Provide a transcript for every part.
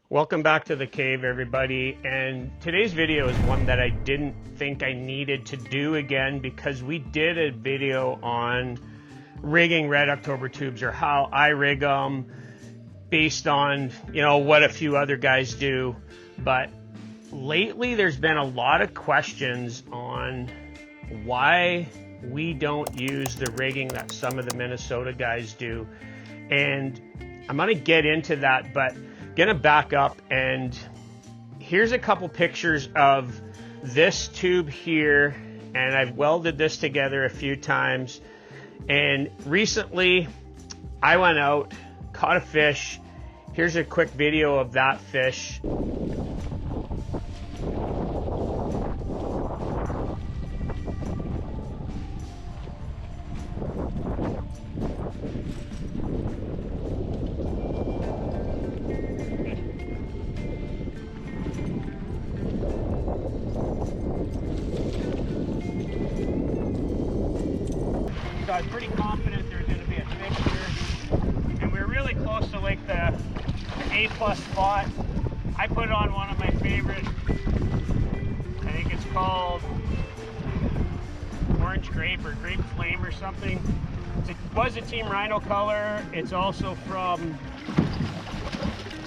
Welcome back to the cave, everybody, and today's video is one that I didn't think I needed to do again because we did a video on rigging Red October tubes, or how I rig them based on, what a few other guys do. But lately there's been a lot of questions on why we don't use the rigging that some of the Minnesota guys do, and I'm going to get into that, but gonna back up, and here's a couple pictures of this tube here, and I've welded this together a few times. And recently I went out, caught a fish. Here's a quick video of that fish. So I was pretty confident there was going to be a fish here, and we were really close to like the A+ spot. I put on one of my favorite, I think it's called Orange Grape or Grape Flame or something. It was a Team Rhino color. It's also from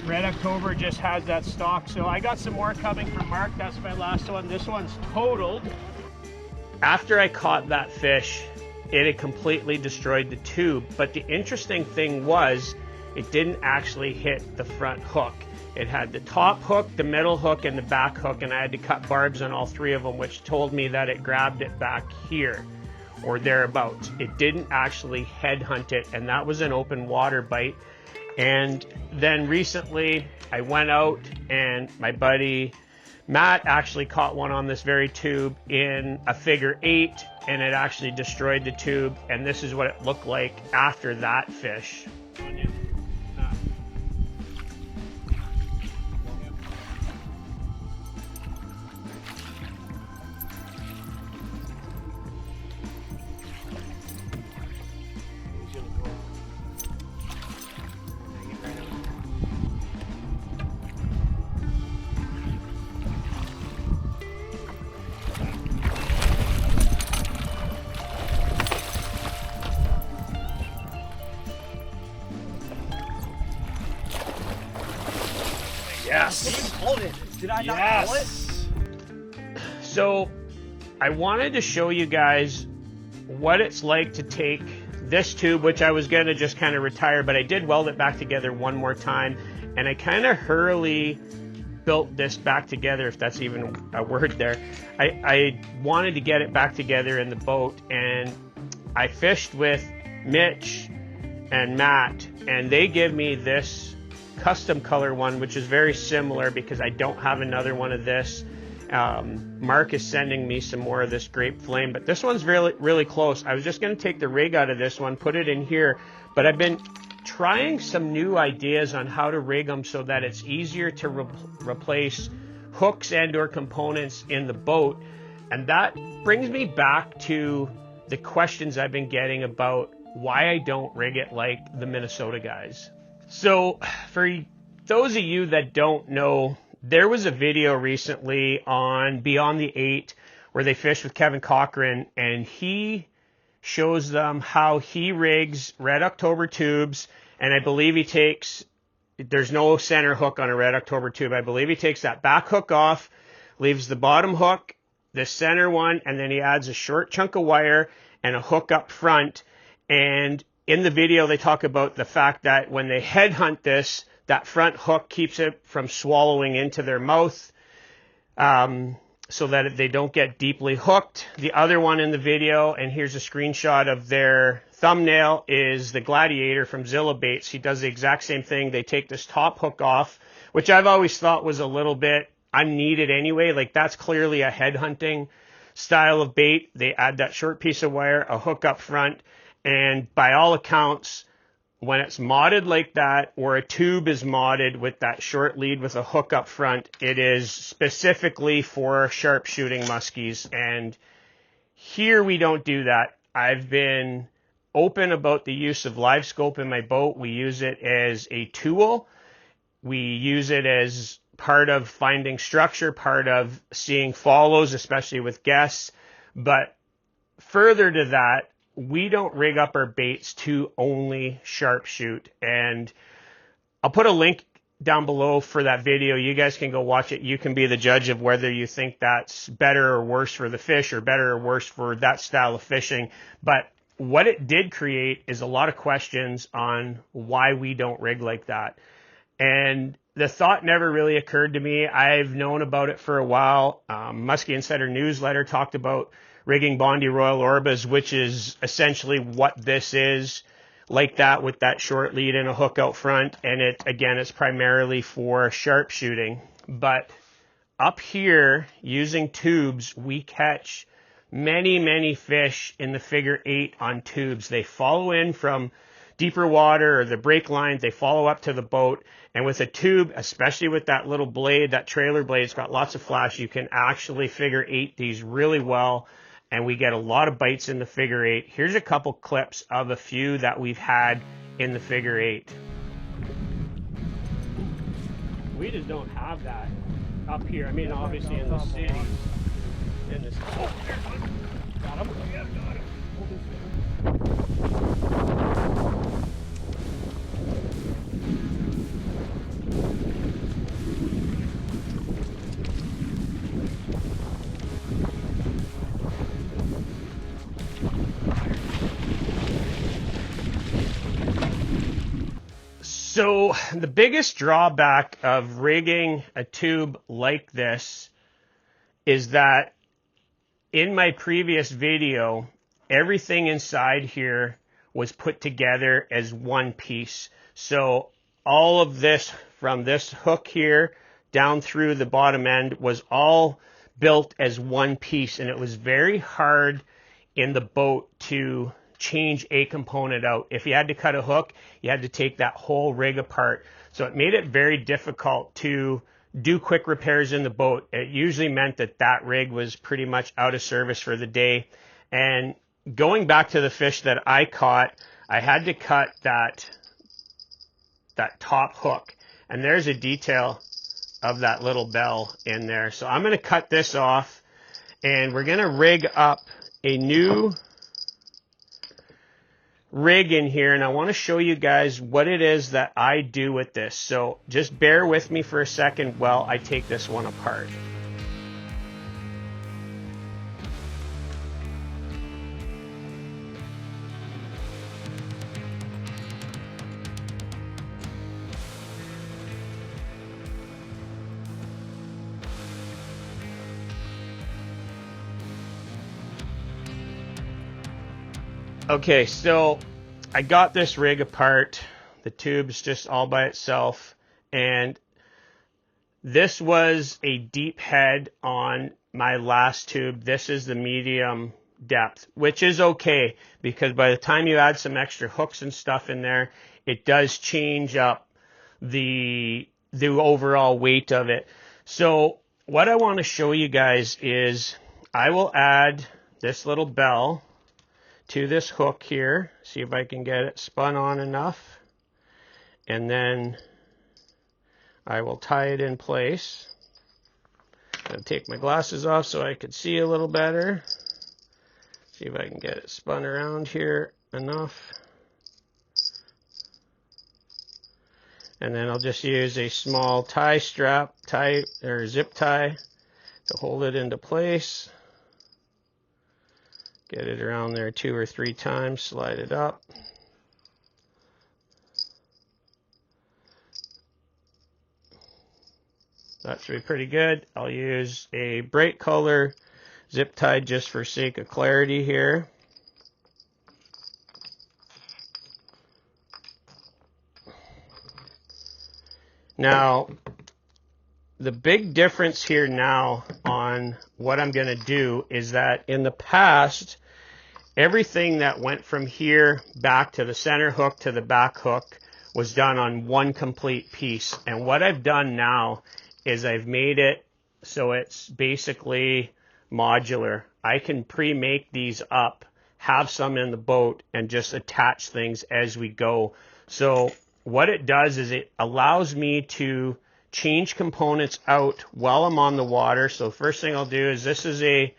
Red October, just has that stock. So I got some more coming from Mark. That's my last one. This one's totaled. After I caught that fish, it had completely destroyed the tube, but the interesting thing was it didn't actually hit the front hook. It had the top hook, the middle hook, and the back hook, and I had to cut barbs on all three of them, which told me that it grabbed it back here or thereabouts. It didn't actually headhunt it, and that was an open water bite. And then recently I went out, and my buddy Matt actually caught one on this very tube in a figure 8, and it actually destroyed the tube, and this is what it looked like after that fish. Yes. Did I not pull it? So I wanted to show you guys what it's like to take this tube, which I was going to just kind of retire, but I did weld it back together one more time, and I kind of hurriedly built this back together, if that's even a word there. I wanted to get it back together in the boat, and I fished with Mitch and Matt, and they give me this custom color one, which is very similar because I don't have another one of this. Mark is sending me some more of this Grape Flame, but this one's really close. I was just going to take the rig out of this one, put it in here, but I've been trying some new ideas on how to rig them so that it's easier to replace hooks and or components in the boat. And that brings me back to the questions I've been getting about why I don't rig it like the Minnesota guys. So for those of you that don't know, there was a video recently on Beyond the 8 where they fished with Kevin Cochran, and he shows them how he rigs Red October tubes, and I believe he takes, there's no center hook on a Red October tube. I believe he takes that back hook off, leaves the bottom hook, the center one, and then he adds a short chunk of wire and a hook up front. And in the video, they talk about the fact that when they headhunt this, that front hook keeps it from swallowing into their mouth, so that they don't get deeply hooked. The other one in the video, and here's a screenshot of their thumbnail, is the Gladiator from Zilla Baits. He does the exact same thing. They take this top hook off, which I've always thought was a little bit unneeded anyway. Like, that's clearly a headhunting style of bait. They add that short piece of wire, a hook up front, and by all accounts, when it's modded like that, or a tube is modded with that short lead with a hook up front, it is specifically for sharpshooting muskies. And here we don't do that. I've been open about the use of live scope in my boat. We use it as a tool. We use it as part of finding structure, part of seeing follows, especially with guests. But further to that, we don't rig up our baits to only sharpshoot. And I'll put a link down below for that video. You guys can go watch it. You can be the judge of whether you think that's better or worse for the fish, or better or worse for that style of fishing. But what it did create is a lot of questions on why we don't rig like that. And the thought never really occurred to me. I've known about it for a while. Muskie Insider newsletter talked about rigging Bondi Royal Orbas, which is essentially what this is, like that, with that short lead and a hook out front. And it's primarily for sharpshooting. But up here, using tubes, we catch many fish in the figure 8 on tubes. They follow in from deeper water or the brake lines, they follow up to the boat. And with a tube, especially with that little blade, that trailer blade, it's got lots of flash, you can actually figure 8 these really well. And we get a lot of bites in the figure 8. Here's a couple clips of a few that we've had in the figure 8. We just don't have that up here. I mean, obviously in the city. In this. Oh, got him. Yeah, got him. So the biggest drawback of rigging a tube like this is that in my previous video, everything inside here was put together as one piece. So all of this, from this hook here down through the bottom end, was all built as one piece, and it was very hard in the boat to change a component out. If you had to cut a hook, you had to take that whole rig apart. So it made it very difficult to do quick repairs in the boat. It usually meant that that rig was pretty much out of service for the day. And going back to the fish that I caught, I had to cut that top hook. And there's a detail of that little bell in there. So I'm going to cut this off, and we're going to rig up a new rig in here, and I want to show you guys what it is that I do with this. So just bear with me for a second while I take this one apart. Okay, so I got this rig apart. The tube's just all by itself. And this was a deep head on my last tube. This is the medium depth, which is okay, because by the time you add some extra hooks and stuff in there, it does change up the overall weight of it. So what I want to show you guys is I will add this little bell to this hook here, see if I can get it spun on enough, and then I will tie it in place. I'm going to take my glasses off so I can see a little better. See if I can get it spun around here enough. And then I'll just use a small tie strap, or zip tie, to hold it into place. Get it around there 2 or 3 times, slide it up. That should be pretty good. I'll use a bright color zip tie just for sake of clarity here. Now, the big difference here now on what I'm going to do is that in the past, everything that went from here back to the center hook to the back hook was done on one complete piece. And what I've done now is I've made it so it's basically modular. I can pre-make these up, have some in the boat, and just attach things as we go. So what it does is it allows me to change components out while I'm on the water. So first thing I'll do is, this is a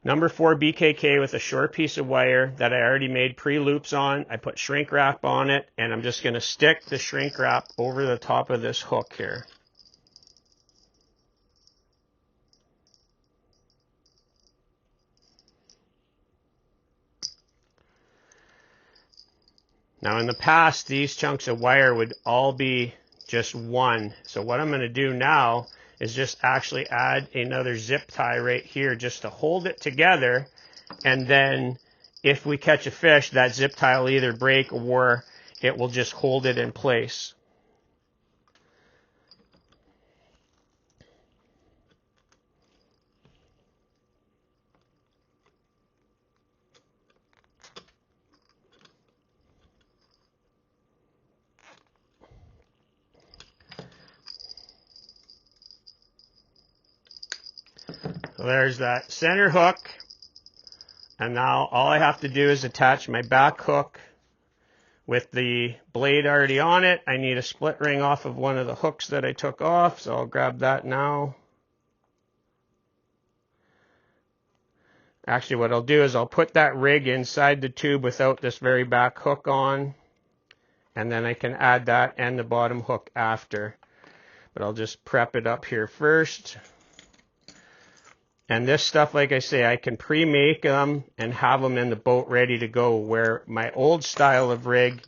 number 4 BKK with a short piece of wire that I already made pre-loops on. I put shrink wrap on it, and I'm just going to stick the shrink wrap over the top of this hook here. Now in the past, these chunks of wire would all be just one. So what I'm going to do now is just actually add another zip tie right here just to hold it together. And then if we catch a fish, that zip tie will either break or it will just hold it in place. So there's that center hook, and now all I have to do is attach my back hook with the blade already on it. I need a split ring off of one of the hooks that I took off, so I'll grab that now. Actually, what I'll do is I'll put that rig inside the tube without this very back hook on, and then I can add that and the bottom hook after. But I'll just prep it up here first. And this stuff, like I say, I can pre-make them and have them in the boat ready to go, where my old style of rig,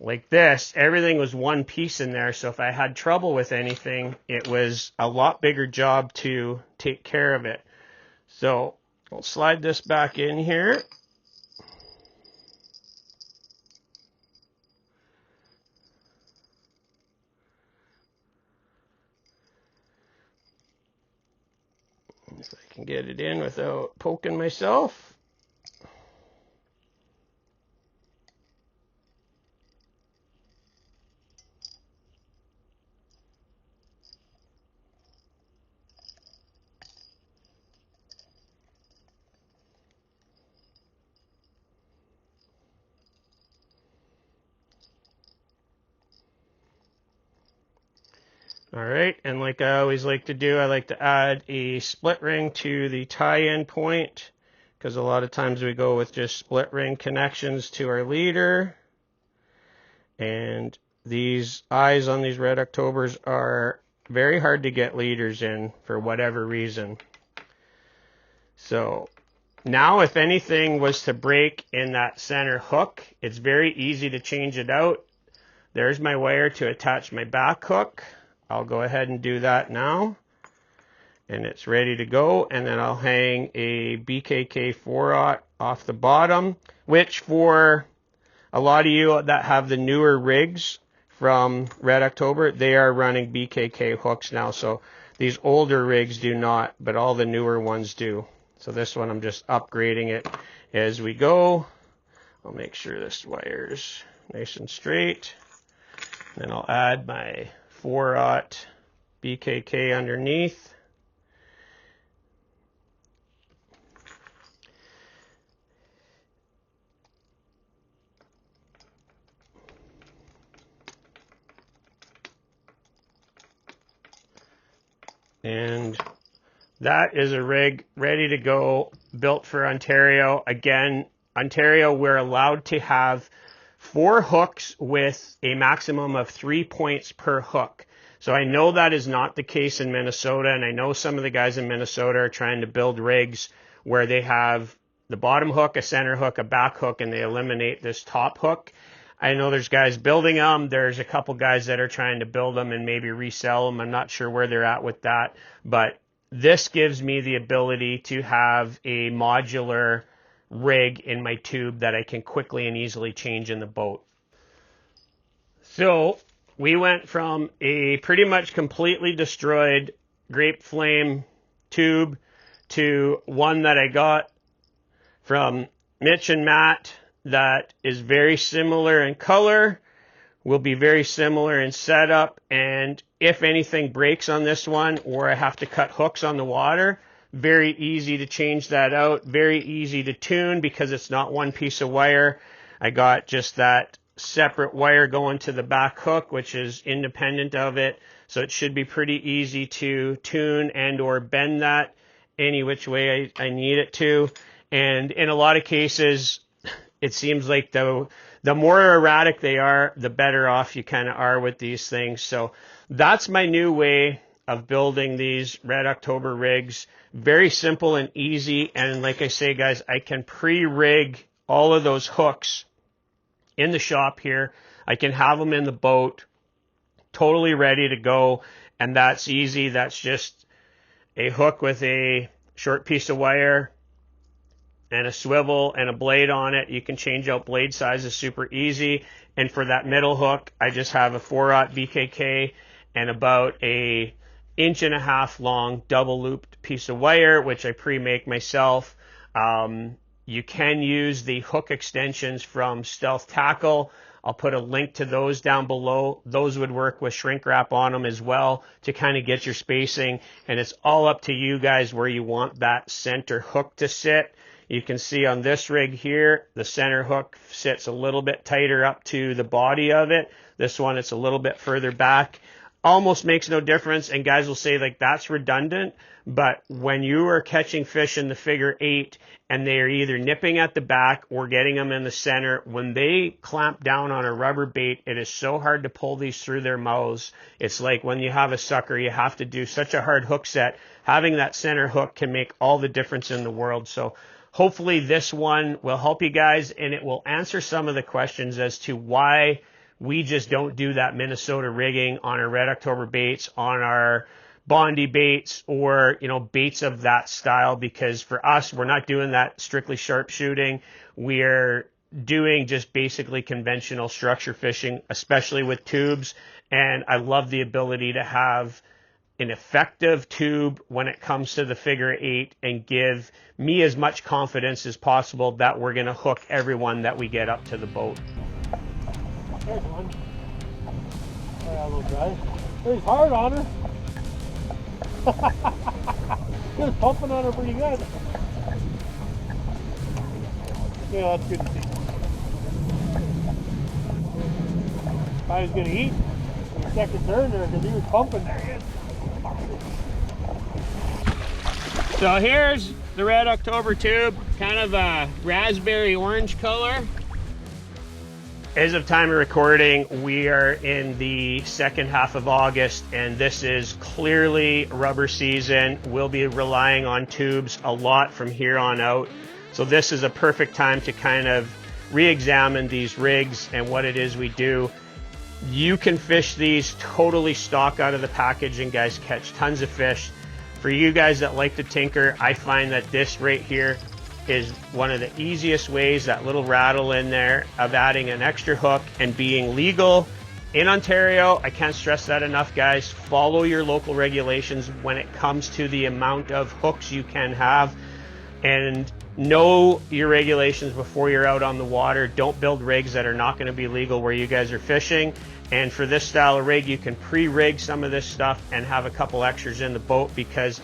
like this, everything was one piece in there. So if I had trouble with anything, it was a lot bigger job to take care of it. So I'll slide this back in here. If I can get it in without poking myself. All right, and like I always like to do, I like to add a split ring to the tie-in point, because a lot of times we go with just split ring connections to our leader. And these eyes on these Red Octobers are very hard to get leaders in for whatever reason. So now if anything was to break in that center hook, it's very easy to change it out. There's my wire to attach my back hook. I'll go ahead and do that now, and it's ready to go. And then I'll hang a BKK 4/0 off the bottom, which for a lot of you that have the newer rigs from Red October, they are running BKK hooks now. So these older rigs do not, but all the newer ones do. So this one, I'm just upgrading it as we go. I'll make sure this wire's nice and straight. Then I'll add my 4/0 BKK underneath. And that is a rig ready to go, built for Ontario. Again, Ontario, we're allowed to have 4 hooks with a maximum of 3 points per hook. So I know that is not the case in Minnesota, and I know some of the guys in Minnesota are trying to build rigs where they have the bottom hook, a center hook, a back hook, and they eliminate this top hook. I know there's guys building them. There's a couple guys that are trying to build them and maybe resell them. I'm not sure where they're at with that, but this gives me the ability to have a modular rig in my tube that I can quickly and easily change in the boat. So we went from a pretty much completely destroyed grape flame tube to one that I got from Mitch and Matt that is very similar in color, will be very similar in setup, and if anything breaks on this one or I have to cut hooks on the water, very easy to change that out, very easy to tune because it's not one piece of wire. I got just that separate wire going to the back hook, which is independent of it. So it should be pretty easy to tune and or bend that any which way I need it to. And in a lot of cases, it seems like the more erratic they are, the better off you kind of are with these things. So that's my new way of building these Red October rigs. Very simple and easy. And like I say, guys, I can pre-rig all of those hooks in the shop here. I can have them in the boat totally ready to go. And that's easy. That's just a hook with a short piece of wire and a swivel and a blade on it. You can change out blade sizes super easy. And for that middle hook, I just have a 4/0 BKK and about a 1.5 inch long double looped piece of wire, which I pre-make myself. You can use the hook extensions from Stealth Tackle. I'll put a link to those down below. Those would work with shrink wrap on them as well to kind of get your spacing. And it's all up to you guys where you want that center hook to sit. You can see on this rig here, the center hook sits a little bit tighter up to the body of it. This one, it's a little bit further back. Almost makes no difference. And guys will say like that's redundant. But when you are catching fish in the figure 8 and they are either nipping at the back or getting them in the center, when they clamp down on a rubber bait, it is so hard to pull these through their mouths. It's like when you have a sucker, you have to do such a hard hook set. Having that center hook can make all the difference in the world. So hopefully this one will help you guys, and it will answer some of the questions as to why we just don't do that Minnesota rigging on our Red October baits, on our Bondi baits, or, you know, baits of that style. Because for us, we're not doing that strictly sharpshooting. We're doing just basically conventional structure fishing, especially with tubes. And I love the ability to have an effective tube when it comes to the figure 8 and give me as much confidence as possible that we're going to hook everyone that we get up to the boat. There's one. Oh, yeah, little guy. He's hard on her. He was pumping on her pretty good. Yeah, that's good to see. I was going to eat in the second turn there because he was pumping. There he is. So here's the Red October tube, kind of a raspberry orange color. As of time of recording, we are in the second half of August, and this is clearly rubber season. We'll be relying on tubes a lot from here on out. So this is a perfect time to kind of re-examine these rigs and what it is we do. You can fish these totally stock out of the package and guys catch tons of fish. For you guys that like to tinker, I find that this right here is one of the easiest ways, that little rattle in there, of adding an extra hook and being legal in Ontario. I can't stress that enough, guys. Follow your local regulations when it comes to the amount of hooks you can have, and know your regulations before you're out on the water. Don't build rigs that are not going to be legal where you guys are fishing. And for this style of rig, you can pre-rig some of this stuff and have a couple extras in the boat, because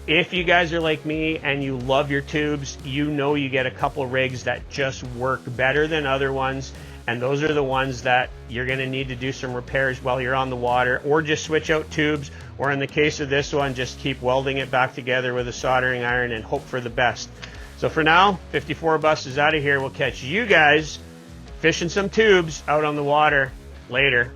if you guys are like me and you love your tubes, you know you get a couple rigs that just work better than other ones, and those are the ones that you're going to need to do some repairs while you're on the water, or just switch out tubes, or in the case of this one, just keep welding it back together with a soldering iron and hope for the best. So for now, 54 Bus is out of here. We'll catch you guys fishing some tubes out on the water later.